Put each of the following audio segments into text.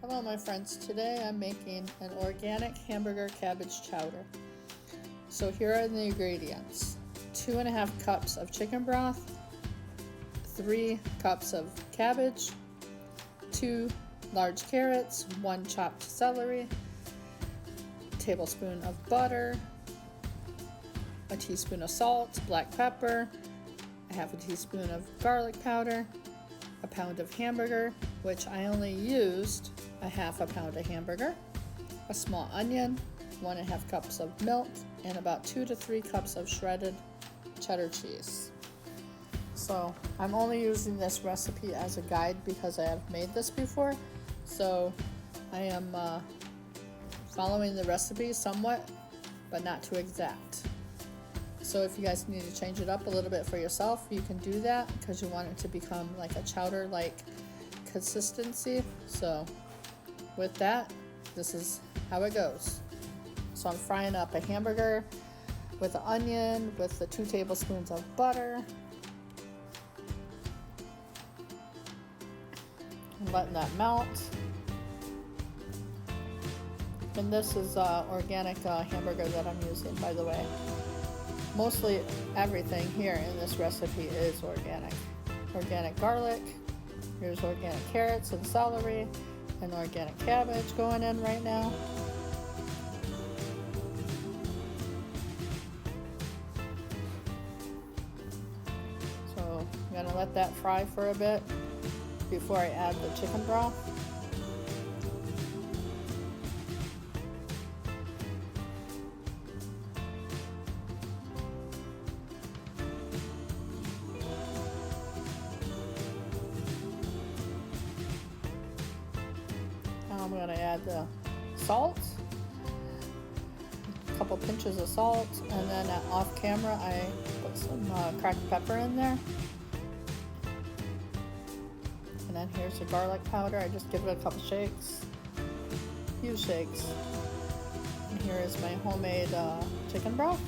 Hello my friends, today I'm making an organic hamburger cabbage chowder. So here are the ingredients. 2.5 cups of chicken broth, 3 cups of cabbage, 2 large carrots, 1 chopped celery, a tablespoon of butter, a teaspoon of salt, black pepper, a half a teaspoon of garlic powder, a pound of hamburger, which I only used a half a pound of hamburger, a small onion, 1.5 cups of milk, and about 2 to 3 cups of shredded cheddar cheese. So I'm only using this recipe as a guide because I have made this before. So I am following the recipe somewhat, but not too exact. So if you guys need to change it up a little bit for yourself, you can do that because you want it to become like a chowder-like consistency. So with that, this is how it goes. So I'm frying up a hamburger with an onion, with the 2 tablespoons of butter. I'm letting that melt. And this is organic hamburger that I'm using, by the way. Mostly everything here in this recipe is organic. Organic garlic, here's organic carrots and celery, and organic cabbage going in right now. So I'm gonna let that fry for a bit before I add the chicken broth. I'm going to add the salt, a couple pinches of salt, and then off camera I put some cracked pepper in there. And then here's the garlic powder. I just give it a couple shakes, a few shakes. And here is my homemade chicken broth.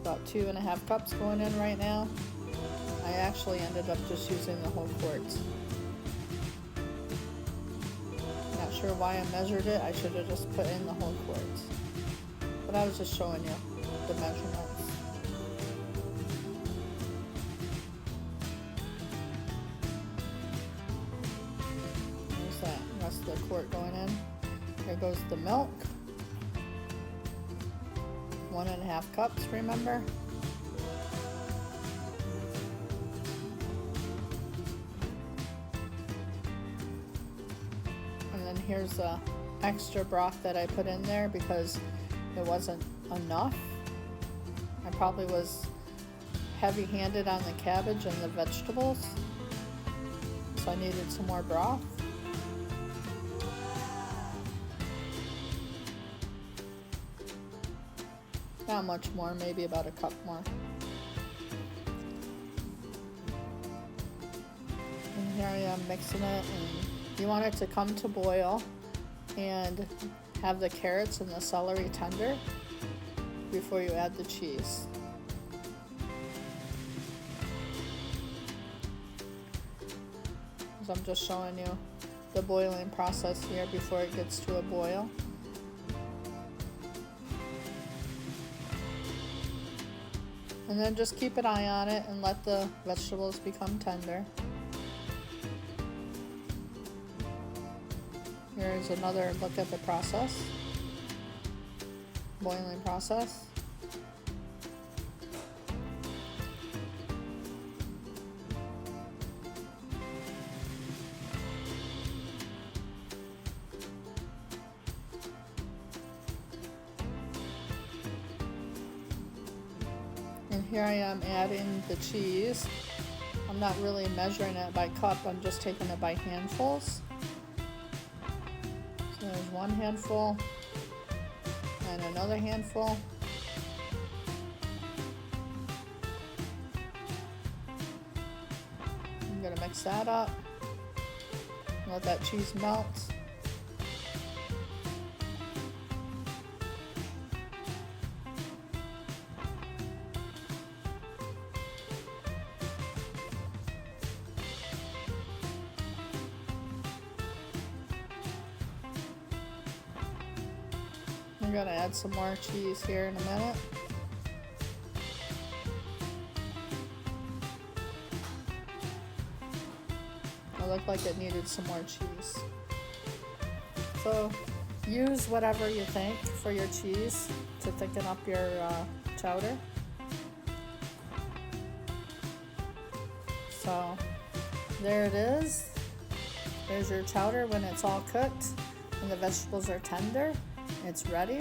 About 2.5 cups going in right now. I actually ended up just using the whole quart. Not sure why I measured it. I should have just put in the whole quart. But I was just showing you the measurements. There's that rest of the quart going in. Here goes the milk. 1.5 cups, remember? And then here's the extra broth that I put in there because it wasn't enough. I probably was heavy-handed on the cabbage and the vegetables, so I needed some more broth. Not much more, maybe about a cup more. And here I am mixing it, and you want it to come to boil and have the carrots and the celery tender before you add the cheese. So I'm just showing you the boiling process here before it gets to a boil. And then just keep an eye on it and let the vegetables become tender. Here's another look at the process, boiling process. And here I am adding the cheese. I'm not really measuring it by cup, I'm just taking it by handfuls. So there's 1 handful and another handful. I'm going to mix that up. Let that cheese melt. I'm gonna add some more cheese here in a minute. It looked like it needed some more cheese. So use whatever you think for your cheese to thicken up your chowder. So there it is. There's your chowder when it's all cooked and the vegetables are tender. It's ready.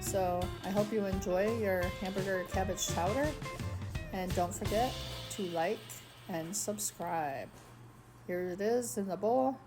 So I hope you enjoy your hamburger cabbage chowder, and don't forget to like and subscribe. Here it is in the bowl.